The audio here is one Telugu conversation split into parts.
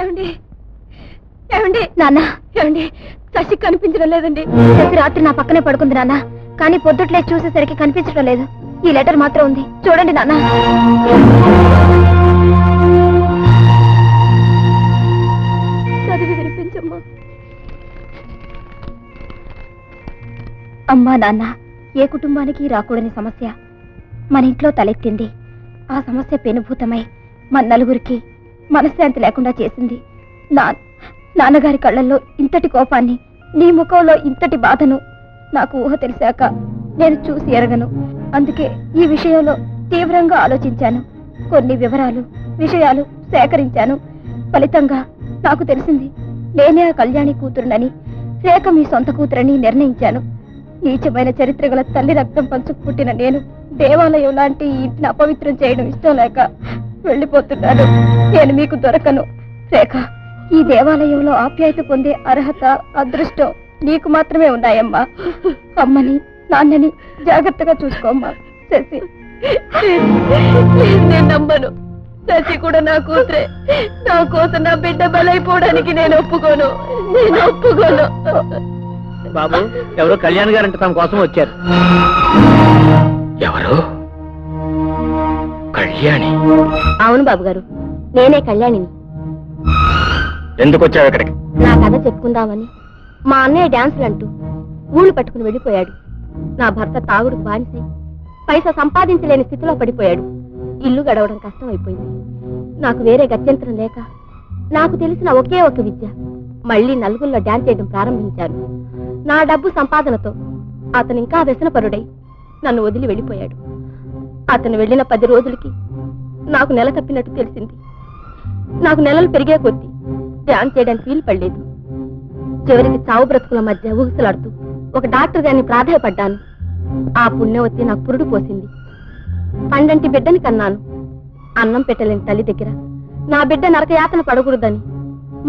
ఏమండి ఏమండి నాన్న ఏమండి శశి కనిపించడం లేదండి. శశి రాత్రి నా పక్కనే పడుకుంది నాన్న, కానీ పొద్దుట్లే చూసేసరికి కనిపించడం లేదు. ఈ లెటర్ మాత్రం ఉంది, చూడండి నాన్న. చదివి వినిపించమ్మా. అమ్మా నాన్న, ఏ కుటుంబానికి రాకూడని సమస్య మన ఇంట్లో తలెత్తింది. ఆ సమస్య పెనుభూతమై మన నలుగురికి మనశ్శాంతి లేకుండా చేసింది. నాన్నగారి కళ్ళల్లో ఇంతటి కోపాన్ని, నీ ముఖంలో ఇంతటి బాధను నాకు ఊహ తెలిసాక నేను చూసి ఎరగను. అందుకే ఈ విషయంలో తీవ్రంగా ఆలోచించాను. కొన్ని విషయాలు సేకరించాను. ఫలితంగా నాకు తెలిసింది నేనే ఆ కళ్యాణి కూతురునని, రేఖ మీ సొంత కూతురని నిర్ణయించాను. నీచమైన చరిత్ర గల తల్లి రక్తం పంచుకు పుట్టిన నేను దేవాలయం లాంటి ఈ ఇంటిని అపవిత్రం చేయడం ఇష్టం లేక వెళ్ళిపోతున్నాను. నేను మీకు దొరకను. రేఖ, ఈ దేవాలయంలో ఆప్యాయత పొందే అర్హత, అదృష్టం నీకు మాత్రమే ఉన్నాయమ్మా. అమ్మని నాన్నని జాగ్రత్తగా చూసుకోమ్మా. శశి, నేను నమ్మను. శశి కూడా నా కూతురే. నా కోసం నా బిడ్డ బలైపోవడానికి నేను ఒప్పుకోను. బాబు, ఎవరో కళ్యాణ్ గారంటే తమ కోసం వచ్చారు. ఎవరు? కళ్యాణి? అవును బాబు గారు, నేనే కళ్యాణిని. ఎందుకు వచ్చావు ఇక్కడికి? నా కథ చెప్పుకుందామని. మా అన్నయ్య డాన్సులు అంటూ ఊళ్ళు పట్టుకుని వెళ్ళిపోయాడు. నా భర్త తాగుడుకు బానిసై పైసా సంపాదించలేని స్థితిలో పడిపోయాడు. ఇల్లు గడవడం కష్టం అయిపోయింది. నాకు వేరే గత్యంతరం లేక నాకు తెలిసిన ఒకే ఒక విద్య, మళ్లీ నలుగుల్లో డాన్స్ చేయడం ప్రారంభించాను. నా డబ్బు సంపాదనతో అతను ఇంకా వ్యసనపరుడై నన్ను వదిలి వెళ్ళిపోయాడు. అతను వెళ్ళిన 10 రోజులకి నాకు నెల తప్పినట్టు తెలిసింది. నాకు నెలలు పెరిగే కొద్దీ డాన్స్ చేయడానికి వీలు పడలేదు. చివరికి చావు బ్రతుకుల మధ్య ఊహసలాడుతూ ఒక డాక్టర్ గారిని ప్రాధాయపడ్డాను. ఆ పుణ్యవతి నాకు పురుడు పోసింది. 12 బిడ్డని కన్నాను. అన్నం పెట్టలేని తల్లి దగ్గర నా బిడ్డ నరకయాతన పడకూడదని,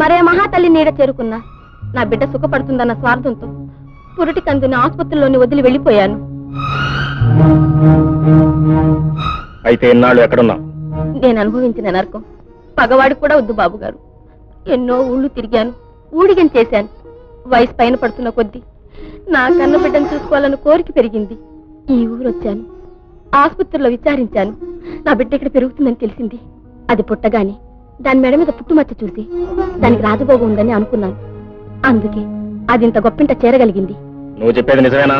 మరే మహాతల్లి నీడ చేరుకున్నా నా బిడ్డ సుఖపడుతుందన్న స్వార్థంతో పురుటి కందుని ఆసుపత్రిలోని వదిలి వెళ్ళిపోయాను. అయితే ఇన్నాళ్ళు ఎక్కడున్నావు? నేను అనుభవించిన నరకం పగవాడికి కూడా వద్దు బాబు గారు. ఎన్నో ఊళ్ళు తిరిగాను, ఊడిగం చేశాను. వయసు పైన పడుతున్న కొద్దీ నా కన్న బిడ్డను చూసుకోవాలన్న కోరిక పెరిగింది. ఈ ఊరు వచ్చాను. ఆసుపత్రిలో విచారించాను. నా బిడ్డ ఇక్కడ పెరుగుతుందని తెలిసింది. అది పుట్టగానే దాని మెడ మీద పుట్టుమచ్చ చూసి దానికి రాజభోగం ఉందని అనుకున్నాను. అందుకే అది ఇంత గొప్పింట చేరగలిగింది. నువ్వు చెప్పేది నిజమేనా?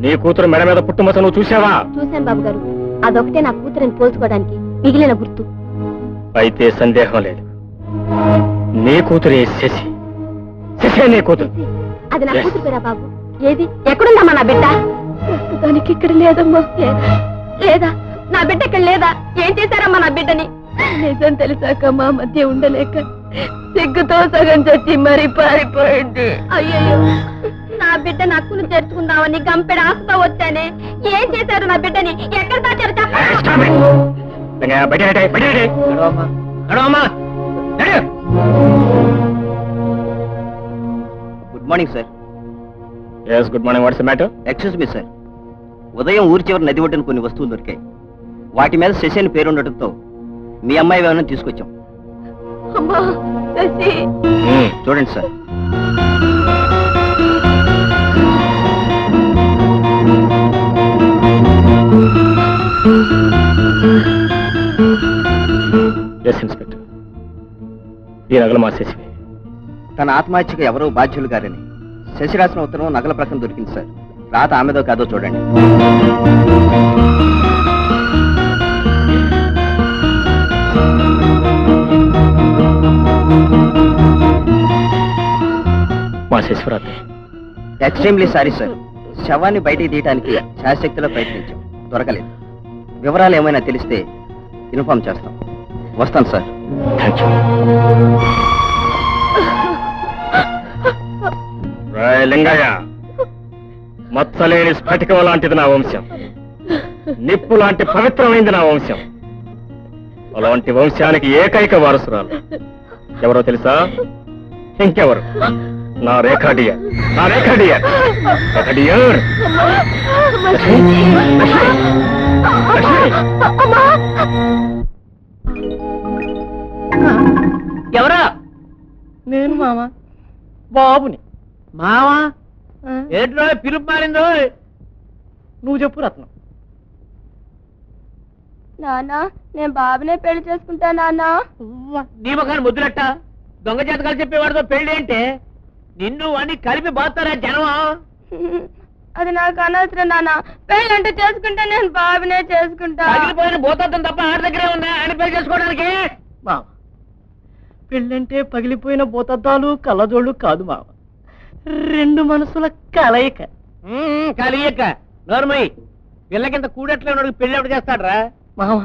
నీ కూతురు మెడ మీద పుట్టుమచ్చ నువ్వు చూసావా? చూశాను బాబు గారు. అదొకటే నా కూతురిని పోల్చుకోవడానికి మిగిలిన గుర్తు. అయితే సందేహం లేదు, నీ కూతురే శశి. శశి నీ కూతురు. అది నా కూతురు పేరా బాబు? ఏది, ఎక్కడుందమ్మా నా బిడ్డ? ప్రస్తుతానికి ఇక్కడ లేదమ్మా. లేదా? నా బిడ్డ ఇక్కడ లేదా? ఏం చేశారమ్మా నా బిడ్డని? నిజం తెలిసాక మా మధ్య ఉండలేక సిగ్గుతో సగం చచ్చి మరీ పారిపోయింది. అయ్యో, నా బిడ్డ నక్కును చేర్చుకుందామని గంపెడ ఆశతో వచ్చానే. ఏం చేశారు నా బిడ్డని? ఎక్కడ దాచారు చెప్పండి. Good morning sir. yes, good morning. what's the matter? Excuse me sir, ఉదయం ఊరి చివరి నది ఒడ్డున కొన్ని వస్తువులు దొరికాయి. వాటి మీద శశి అని పేరు ఉండటంతో మీ అమ్మాయి ఏమైనా తీసుకొచ్చాం. చూడండి సార్. ఎస్ ఇన్స్పెక్టర్, ఈ నగలు మా శశి. తన ఆత్మహత్యకు ఎవరో బాధ్యులు గారని శశి రాసిన ఉత్తరం నగల ప్రకటన దొరికింది సార్. రాత ఆమెదో కాదో చూడండి. మా శశివరాత్రి. Extremely sorry sir. శవాన్ని బయటికి తీయడానికి శాశక్తిలో ప్రయత్నించాం, దొరకలేదు. వివరాలు ఏమైనా తెలిస్తే ఇన్ఫార్మ్ చేస్తాం. వస్తాను సార్. Thank you. లింగయ్య, మచ్చలేని స్ఫటికం లాంటిది నా వంశం. నిప్పు లాంటి పవిత్రమైంది నా వంశం. అలాంటి వంశానికి ఏకైక వారసురాలు ఎవరో తెలుసా? ఇంకెవరు? నా రేఖాడియర్. నా రేఖాడియర్. రేఖాడియర్. నేను మావా బాబుని మావా ఏంటో పిలుపు మారిందో నువ్వు చెప్పు రత్నం. నానా నేను బాబునే పెళ్లి చేసుకుంటా నాన్నా. నీ ముఖాన్ని ముద్దులట్ట దొంగ జాతకాలు చెప్పేవాడితో పెళ్లి అంటే నిన్ను అని కలిపి బాస్తారా జనం? అది నాకు అనవసరం నాన్న. పెళ్లి అంటే చేసుకుంటా, నేను బాబునే చేసుకుంటా. పగిలిపోయిన భూతత్వం తప్ప ఆడ దగ్గరే ఉన్నా ఆయన పెళ్లి చేసుకోవడానికి. మావ పెళ్ళంటే పగిలిపోయిన భూతత్వాలు కళ్ళజోళ్ళు కాదు మావ, రెండు మనసుల కలయిక. కలయిక నోర్మయ్య పిల్లకింత కూడట్లే పెళ్లి ఎవడు చేస్తాడరా? మావ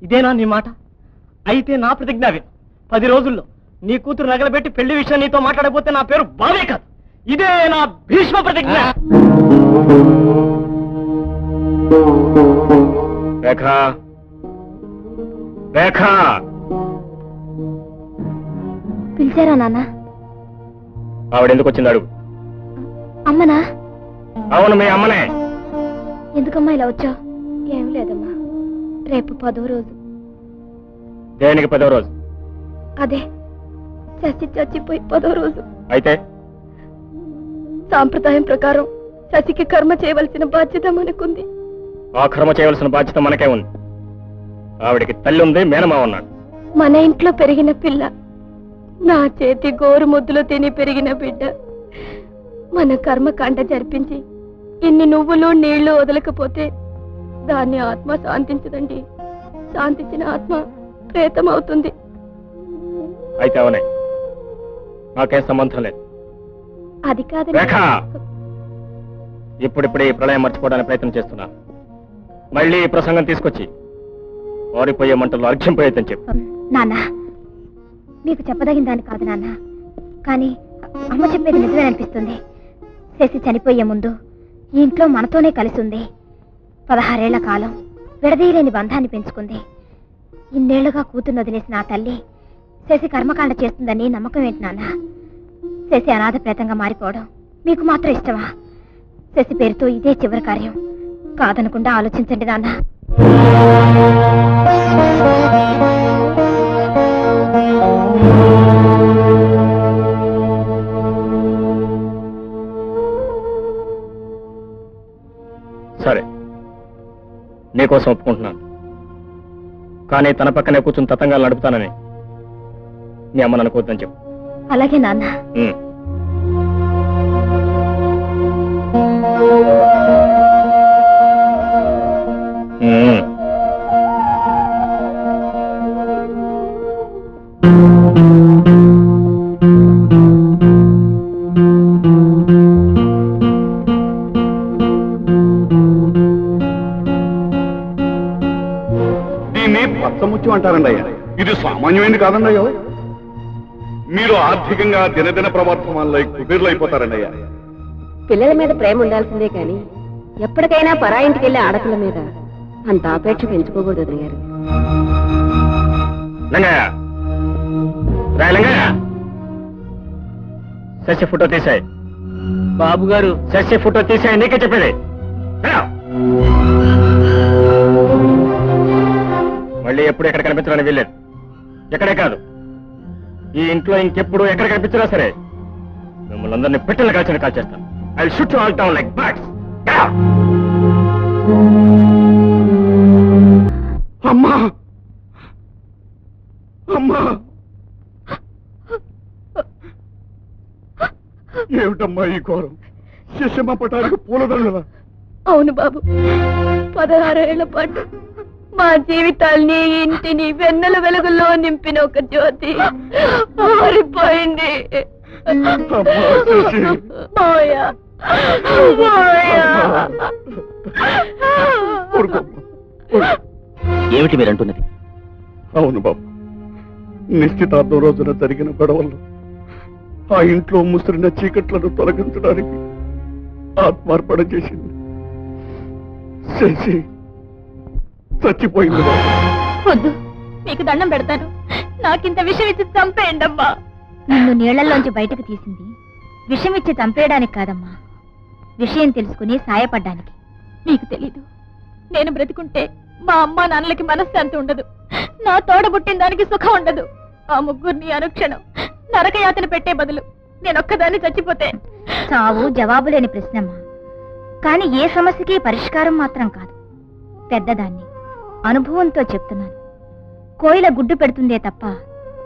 ఇదేనా నీ మాట? అయితే నా ప్రతిజ్ఞ విను. 10 రోజుల్లో నీ కూతురు నగలబెట్టి పెళ్లి విషయం నీతో మాట్లాడకపోతే నా పేరు బావే కాదు, ఇదే నా భీష్మ ప్రతిజ్ఞ. రేఖ రేఖ పిలిచారా నాన్న? ఆవిడెందుకు వచ్చింది అడుగు. అమ్మనా? అవును మీ అమ్మనే. ఎందుకమ్మా ఇలా వచ్చావు? ఏం లేదమ్మా, రేపు 10వ రోజు. దేనికి 10వ రోజు? అదే శశి చచ్చిపోయి 10వ రోజు. అయితే సాంప్రదాయం ప్రకారం శశికి కర్మ చేయవలసిన బాధ్యత మనకుంది. ఆ కర్మ చేయవలసిన బాధ్యత మనకే ఉంది. ఆవిడికి తల్లి ఉంది, మేనమా ఉన్నాడు. మన ఇంట్లో పెరిగిన పిల్ల, నా చేతి గోరు ముద్దులో తిని పెరిగిన బిడ్డ. మన కర్మకాండ జరిపించి ఇన్ని నువ్వులు నీళ్లు వదలకపోతే దాన్ని ఆత్మ శాంతించదండి. శాంతించిన ఆత్మ ప్రేతం అవుతుంది. అయితే అవనే, నాకేం సంబంధం లేదు. అది కాదు రేఖ, ఇప్పుడిప్పుడే ఈ ప్రళయం మర్చిపోవడానికి ప్రయత్నం చేస్తున్నా. మళ్ళీ ఈ ప్రసంగం తీసుకొచ్చి వారిపోయే మంటల్లో అర్ఘ్యంపోయేదని చెప్పు. నాన్న, మీకు చెప్పదగిన దాన్ని కాదు నాన్న, కానీ అమ్మ చెప్పేది నిజమే అనిపిస్తుంది. శశి చనిపోయే ముందు ఈ ఇంట్లో మనతోనే కలిసి ఉంది. 16 ఏళ్ల కాలం విడదీయలేని బంధాన్ని పెంచుకుంది. ఇన్నేళ్లుగా కూతుర్ని వదిలేసిన ఆ తల్లి శశి కర్మకాండ చేస్తుందని నమ్మకం ఏంటి నాన్న? శశి అనాథ ప్రేతంగా మారిపోవడం మీకు మాత్రం ఇష్టమా? శశి పేరుతో ఇదే చివరి కార్యం కాదనకుండా ఆలోచించండి నాన్న. సరే, నీకోసం ఒప్పుకుంటున్నాను. కానీ తన పక్కనే కూర్చుని తతంగా నడుపుతానని మీ అమ్మను అనుకోవద్దని చెప్పు. అలాగే నాన్న. దీన్ని పచ్చముత్యం అంటారండి అయ్యా. ఇది సామాన్యమైంది కాదండి అయ్యో. మీరు ఆర్థికంగా దినదిన ప్రవర్తమానలై కుబీర్లైపోతారండి అయ్యా. పిల్లల మీద ప్రేమ ఉండాల్సిందే కానీ ఎప్పటికైనా పరాయింటికి వెళ్ళే ఆడపిల్ల మీద అంత ఆపేక్ష పెంచుకోకూడదు గారు. శశి ఫోటో తీసాయి. బాబు గారు శశి ఫోటో తీసాయి, నీకే చెప్పేది. మళ్ళీ ఎప్పుడు ఎక్కడ కనిపించడానికి వెళ్ళలేదు. ఎక్కడే కాదు, ఈ ఇంట్లో ఇంకెప్పుడు ఎక్కడ కనిపించినా సరే మిమ్మల్ని అందరినీ పెట్టెల కాల్చిన కాల్ చేస్తాను. I will shoot you all down like birds. అమ్మా అమ్మా, ఏమిటమ్మా ఈ ఘోరం? శిశమ్మ పటానికి పూలదండల. అవును బాబు, 16 ఏళ్ల పాటు మా జీవితాల్ని ఇంటిని వెన్నెల వెలుగుల్లో నింపిన ఒక జ్యోతి ఆరిపోయింది. ఏమిటి మీరంటున్నది? అవును బాబు, నిశ్చితార్థం రోజున జరిగిన గొడవల్లో ఆ ఇంట్లో ముసిరిన చీకట్లను తొలగించడానికి ఆత్మార్పణ చేసింది. శశి చచ్చిపోయింది. వద్దు, మీకు దండం పెడతాను. నాకింత విషయం ఇచ్చి చంపేయండి అమ్మా. నిన్ను నీళ్లలోంచి బయటకు తీసింది విషం ఇచ్చి చంపేయడానికి కాదమ్మా, విషయం తెలుసుకుని సాయపడ్డానికి. నీకు తెలీదు, నేను బ్రతికుంటే మా అమ్మ నాన్నలకి మనశ్శాంతి ఉండదు, నా తోడబుట్టిన దానికి సుఖం ఉండదు. ఆ ముగ్గురిని అనుక్షణం నరకయాతన పెట్టే బదులు నేనొక్కదాన్ని చచ్చిపోతే. చావు జవాబు లేని ప్రశ్నమ్మా, కానీ ఏ సమస్యకి పరిష్కారం మాత్రం కాదు. పెద్దదాన్ని, అనుభవంతో చెప్తున్నాను. కోయిల గుడ్డు పెడుతుందే తప్ప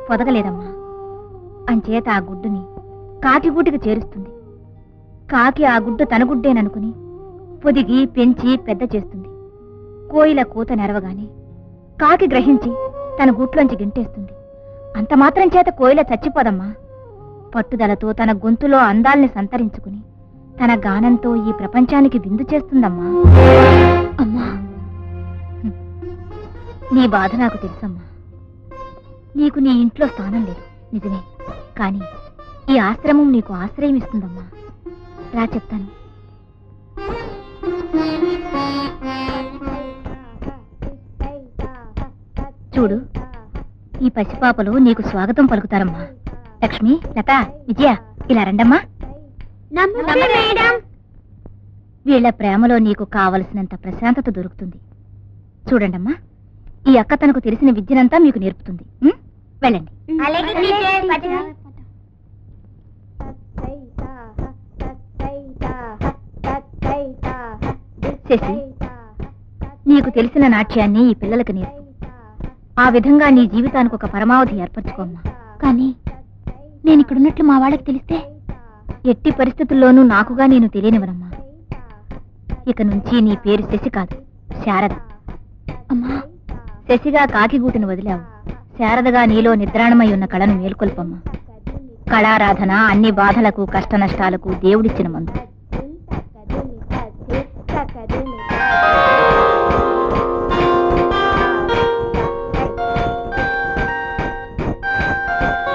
పొదగలేదమ్మా. అంచేత ఆ గుడ్డుని కాకి గూటికి చేరుస్తుంది. కాకి ఆ గుడ్డు తన గుడ్డేననుకుని పొదిగి పెంచి పెద్ద చేస్తుంది. కోయిల కూత నెరవగానే కాకి గ్రహించి తన గూట్లోంచి గింటేస్తుంది. అంత మాత్రం చేత కోయిల చచ్చిపోదమ్మా. పట్టుదలతో తన గొంతులో అందాల్ని సంతరించుకుని తన గానంతో ఈ ప్రపంచానికి విందు చేస్తుందమ్మా. అమ్మా, నీ బాధ నాకు తెలుసమ్మా. నీకు నీ ఇంట్లో స్థానం లేదు నిజమే, కానీ ఈ ఆశ్రమం నీకు ఆశ్రయం ఇస్తుందమ్మా. రా చెప్తాను. చూడు, ఈ పసిపాపలు నీకు స్వాగతం పలుకుతారమ్మా. లక్ష్మి, లత, విజయ, ఇలా రండమ్మా. వీళ్ల ప్రేమలో నీకు కావలసినంత ప్రశాంతత దొరుకుతుంది. చూడండమ్మా, ఈ అక్క తనకు తెలిసిన విద్యనంతా మీకు నేర్పుతుంది. వెళ్ళండి. శశి, నీకు తెలిసిన నాట్యాన్ని ఈ పిల్లలకి నేర్పు. ఆ విధంగా నీ జీవితానికి ఒక పరమావధి ఏర్పరచుకోమ్మా. కానీ నేను ఇక్కడున్నట్లు మా వాళ్ళకి తెలిస్తే? ఎట్టి పరిస్థితుల్లోనూ నాకుగా నేను తెలియనివనమ్మా. ఇక నుంచి నీ పేరు శశి కాదు, శారద. అమ్మా, శశిగా కాకిగూటిని వదిలావు. శారదగా నీలో నిద్రాణమై ఉన్న కళను మేల్కొల్పమ్మా. కళారాధన అన్ని బాధలకు కష్ట నష్టాలకు దేవుడిచ్చిన మందు.